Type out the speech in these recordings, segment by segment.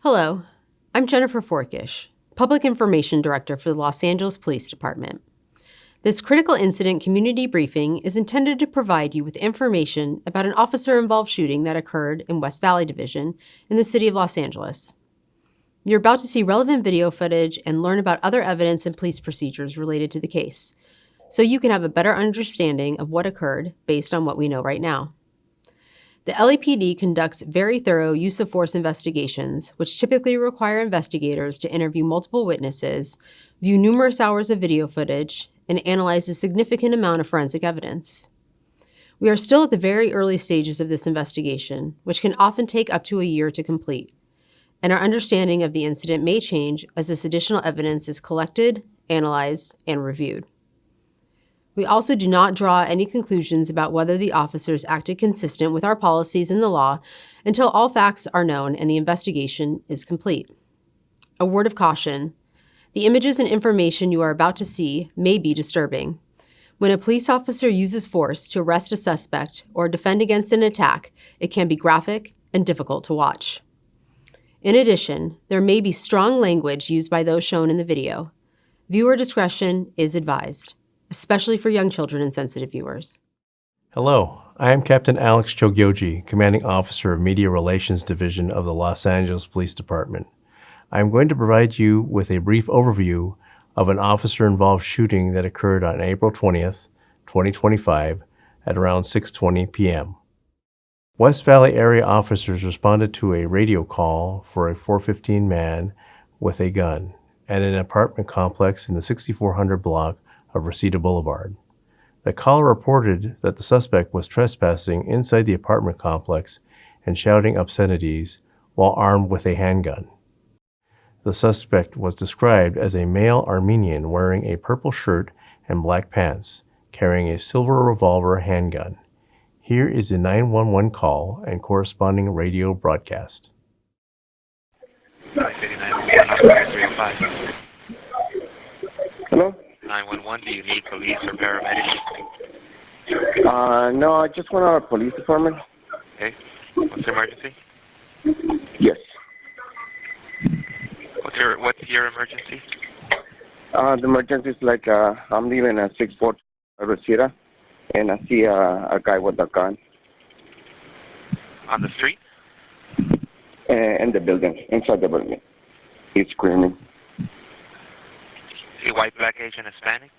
Hello, I'm Jennifer Forkish, Public Information Director for the Los Angeles Police Department. This critical incident community briefing is intended to provide you with information about an officer-involved shooting that occurred in West Valley Division in the city of Los Angeles. You're about to see relevant video footage and learn about other evidence and police procedures related to the case, so you can have a better understanding of what occurred based on what we know right now. The LAPD conducts very thorough use of force investigations, which typically require investigators to interview multiple witnesses, view numerous hours of video footage, and analyze a significant amount of forensic evidence. We are still at the very early stages of this investigation, which can often take up to a year to complete, and our understanding of the incident may change as this additional evidence is collected, analyzed, and reviewed. We also do not draw any conclusions about whether the officers acted consistent with our policies and the law until all facts are known and the investigation is complete. A word of caution: the images and information you are about to see may be disturbing. When a police officer uses force to arrest a suspect or defend against an attack, it can be graphic and difficult to watch. In addition, there may be strong language used by those shown in the video. Viewer discretion is advised, especially for young children and sensitive viewers. Hello, I am Captain Alex Chogyoji, Commanding Officer of Media Relations Division of the Los Angeles Police Department. I am going to provide you with a brief overview of an officer-involved shooting that occurred on April 20th, 2025 at around 6:20 p.m. West Valley area officers responded to a radio call for a 415 man with a gun at an apartment complex in the 6400 block of Reseda Boulevard. The caller reported that the suspect was trespassing inside the apartment complex and shouting obscenities while armed with a handgun. The suspect was described as a male Armenian wearing a purple shirt and black pants, carrying a silver revolver handgun. Here is the 911 call and corresponding radio broadcast. Hello? 911, do you need police or paramedics? No, I just went out of police department. Okay. What's the emergency? Yes. What's your emergency? The emergency is like I'm leaving at 6-4 Reseda, and I see a guy with a gun. On the street? In the building, inside the building. He's screaming. Is he white, black, Asian, Hispanic?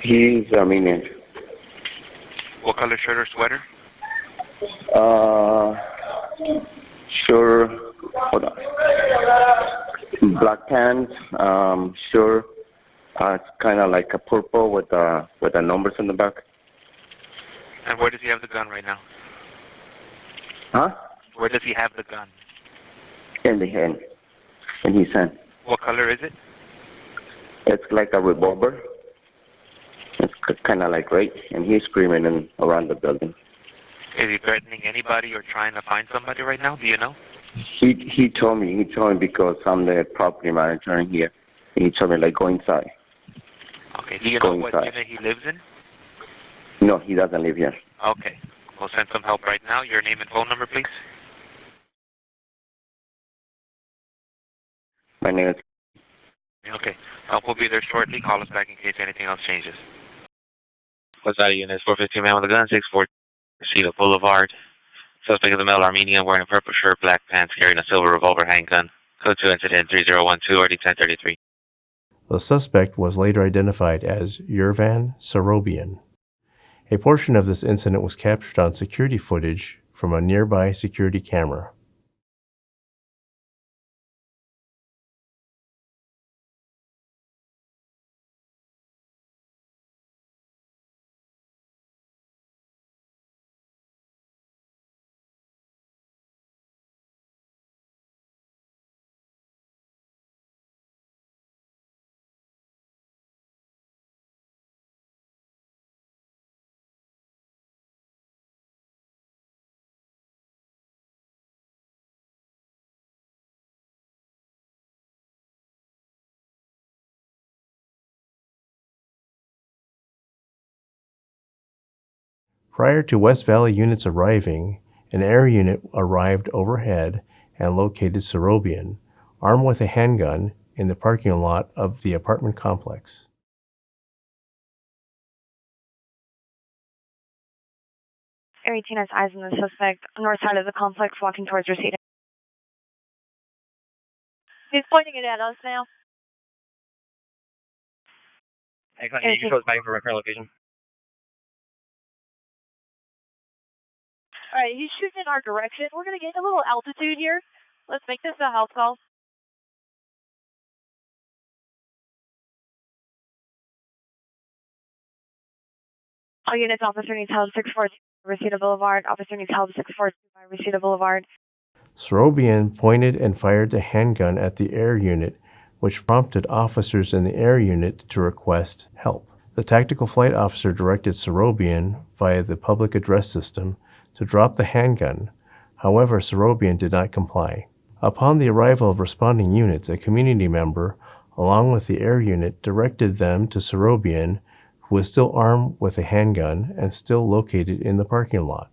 He's Armenian. What color shirt or sweater? Sure. Hold on. Black pants. Sure. It's kind of like a purple with the numbers in the back. And where does he have the gun right now? Huh? Where does he have the gun? In the hand. In his hand. What color is it? It's like a revolver. It's kind of like right, and he's screaming around the building. Is he threatening anybody or trying to find somebody right now? Do you know? He told me because I'm the property manager in here. He told me like go inside. Okay. Do you know what unit he lives in? No, he doesn't live here. Okay. We'll send some help right now. Your name and phone number, please. My name is. Okay. Help will be there shortly. Call us back in case anything else changes. What's that unit? 415 man with a gun, 6-4 Reseda Boulevard. Suspect is a male Armenian wearing a purple shirt, black pants, carrying a silver revolver handgun. Code 2 incident 3012 RD 1033. The suspect was later identified as Yervan Sarobian. A portion of this incident was captured on security footage from a nearby security camera. Prior to West Valley units arriving, an air unit arrived overhead and located Serobian, armed with a handgun, in the parking lot of the apartment complex. Area 18 has eyes on the suspect north side of the complex walking towards Reseda. He's pointing it at us now. Excellent. You can show us back for current location. All right, he's shooting in our direction. We're going to get a little altitude here. Let's make this a house call. All units, officer needs help 642 Reseda Boulevard. Officer needs help 642 Reseda Boulevard. Serobian pointed and fired the handgun at the air unit, which prompted officers in the air unit to request help. The tactical flight officer directed Serobian via the public address system to drop the handgun. However, Serobian did not comply. Upon the arrival of responding units, a community member, along with the air unit, directed them to Serobian, who was still armed with a handgun and still located in the parking lot.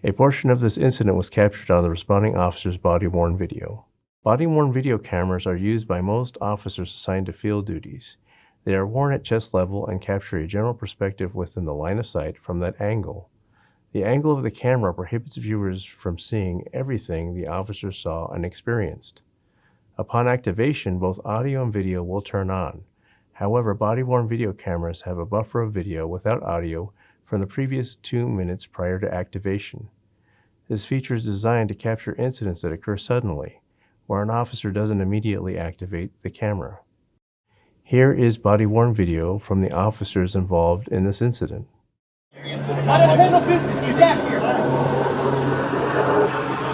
A portion of this incident was captured on the responding officer's body-worn video. Body-worn video cameras are used by most officers assigned to field duties. They are worn at chest level and capture a general perspective within the line of sight from that angle. The angle of the camera prohibits viewers from seeing everything the officer saw and experienced. Upon activation, both audio and video will turn on. However, body-worn video cameras have a buffer of video without audio from the previous 2 minutes prior to activation. This feature is designed to capture incidents that occur suddenly, where an officer doesn't immediately activate the camera. Here is body-worn video from the officers involved in this incident. Let us handle business. Get back here.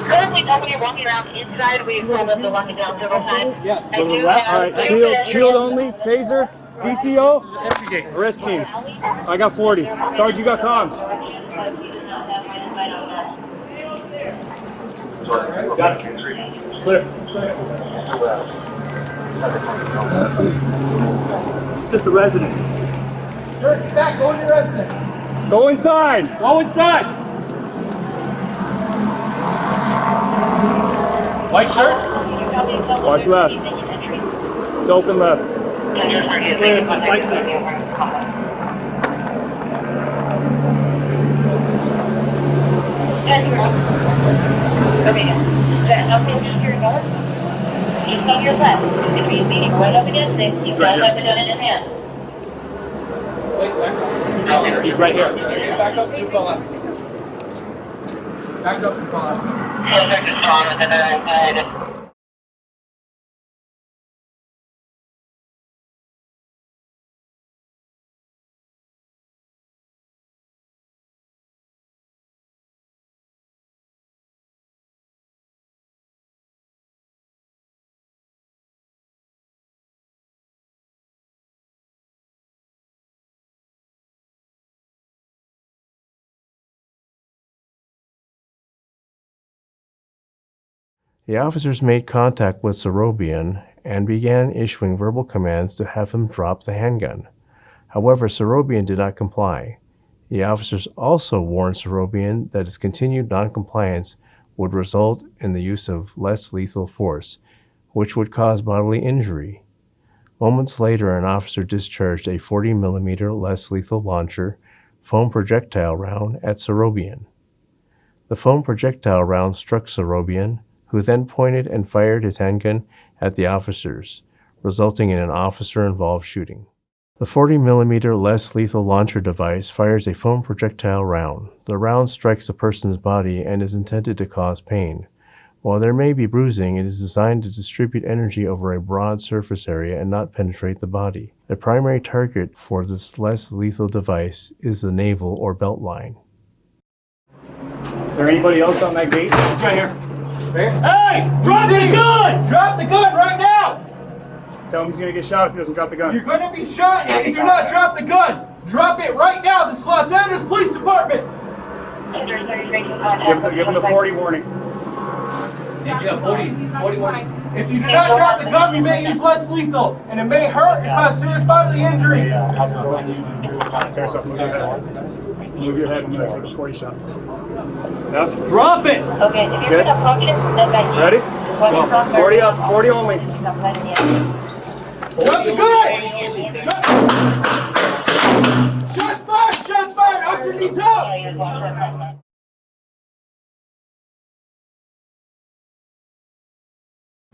Currently, nobody walking around inside. We've told them to lock it down several times. Yes. I do All right, have shield only, taser, DCO, arrest team. I got 40. Sarge, you got comms. Got it. Clear. Just a resident. Sir, get back. Go in your resident. Go inside. Go inside. White shirt. Watch left. It's open left. It's clear. It's white left. Okay, nothing just your north. Just on your left. If he's leaning right up against it, you guys have the gun in his hand. He's right here. Back up and fall out. Back up and fall out. Suspect is strong with another inside. The officers made contact with Serobian and began issuing verbal commands to have him drop the handgun. However, Serobian did not comply. The officers also warned Serobian that his continued noncompliance would result in the use of less lethal force, which would cause bodily injury. Moments later, an officer discharged a 40mm less lethal launcher foam projectile round at Serobian. The foam projectile round struck Serobian, who then pointed and fired his handgun at the officers, resulting in an officer-involved shooting. The 40mm less lethal launcher device fires a foam projectile round. The round strikes the person's body and is intended to cause pain. While there may be bruising, it is designed to distribute energy over a broad surface area and not penetrate the body. The primary target for this less lethal device is the navel or belt line. Is there anybody else on that gate? He's right here. Hey! Drop the gun! Drop the gun right now! Tell him he's gonna get shot if he doesn't drop the gun. You're gonna be shot if you do not drop the gun! Drop it right now! This is Los Angeles Police Department! Give Give him the 40 warning. Yeah, 40 warning. If you do not drop the gun, we may use less lethal, and it may hurt and cause serious bodily injury. Tear something, move your head. Move your head, I'm gonna take a 40 shot. Yeah? Drop it! Okay, if you're Good. gonna function, then back to Ready? Go. 40 up, 40 only. Drop the gun! Shots fired! Shots fired! Officer needs help!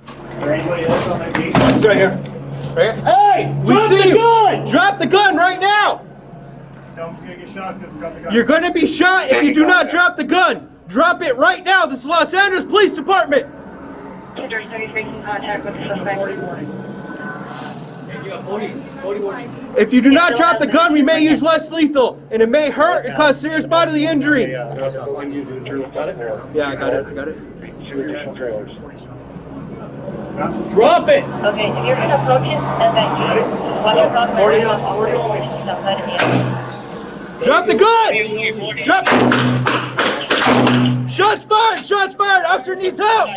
Is there anybody else on that gate? He's right here. Right here? Hey! Drop the gun! Drop the gun right now! Tell him he's gonna get shot if he doesn't drop the gun. You're gonna be shot if you do not drop the gun! Drop it right now! This is Los Angeles Police Department! 233 in contact with the suspect. If you do not drop the gun, we may use less lethal, and it may hurt and cause serious bodily injury. Yeah, I got it. I got it. Drop it! Okay, if you're gonna approach it, then back to 40 only. Drop the gun! Drop! Shots fired! Shots fired! Officer needs help!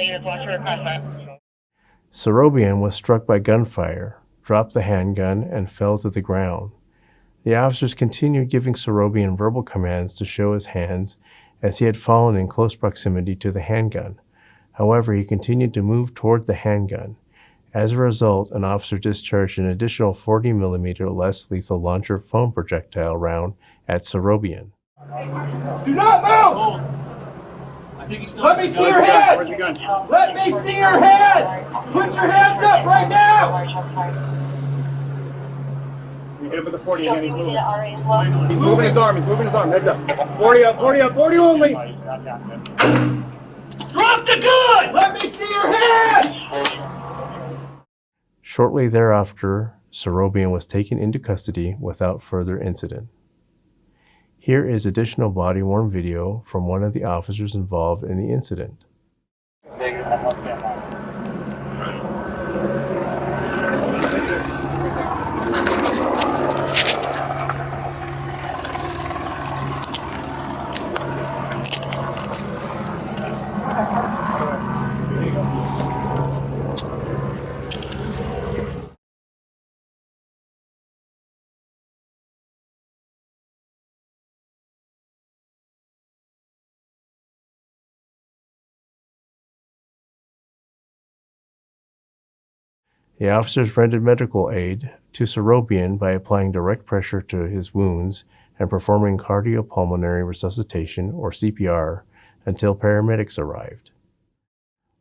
Serobian was struck by gunfire, dropped the handgun, and fell to the ground. The officers continued giving Serobian verbal commands to show his hands as he had fallen in close proximity to the handgun. However, he continued to move toward the handgun. As a result, an officer discharged an additional 40mm less lethal launcher foam projectile round at Serobian. Do not move! Let me see your hands! Where's the gun? Let me see your hands! Put your hands up right now! You hit him with the 40 again, he's moving. He's moving his arm, heads up. 40 up, 40 up, 40 only! Drop the gun! Let me see your hands! Shortly thereafter, Serobian was taken into custody without further incident. Here is additional body-worn video from one of the officers involved in the incident. The officers rendered medical aid to Serobian by applying direct pressure to his wounds and performing cardiopulmonary resuscitation, or CPR, until paramedics arrived.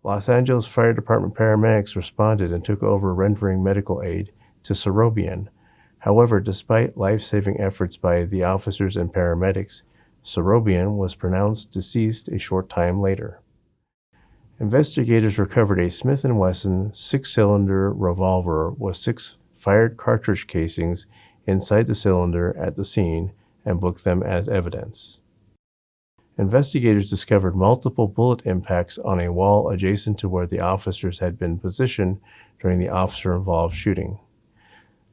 Los Angeles Fire Department paramedics responded and took over rendering medical aid to Serobian. However, despite life-saving efforts by the officers and paramedics, Serobian was pronounced deceased a short time later. Investigators recovered a Smith & Wesson 6-cylinder revolver with 6 fired cartridge casings inside the cylinder at the scene and booked them as evidence. Investigators discovered multiple bullet impacts on a wall adjacent to where the officers had been positioned during the officer-involved shooting.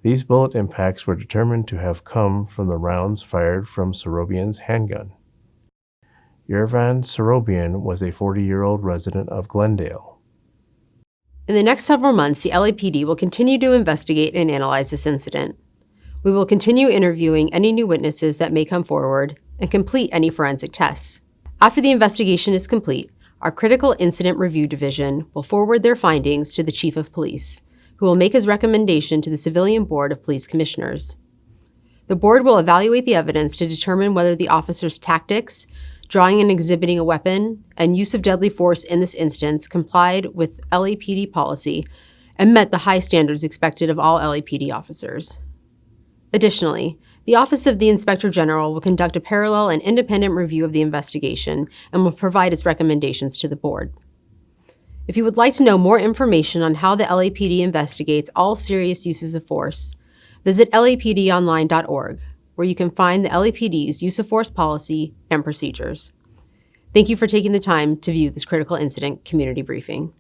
These bullet impacts were determined to have come from the rounds fired from Serobian's handgun. Yervan Serobian was a 40-year-old resident of Glendale. In the next several months, the LAPD will continue to investigate and analyze this incident. We will continue interviewing any new witnesses that may come forward and complete any forensic tests. After the investigation is complete, our Critical Incident Review Division will forward their findings to the Chief of Police, who will make his recommendation to the Civilian Board of Police Commissioners. The board will evaluate the evidence to determine whether the officer's tactics, drawing and exhibiting a weapon, and use of deadly force in this instance complied with LAPD policy and met the high standards expected of all LAPD officers. Additionally, the Office of the Inspector General will conduct a parallel and independent review of the investigation and will provide its recommendations to the board. If you would like to know more information on how the LAPD investigates all serious uses of force, visit lapdonline.org, where you can find the LAPD's use of force policy and procedures. Thank you for taking the time to view this critical incident community briefing.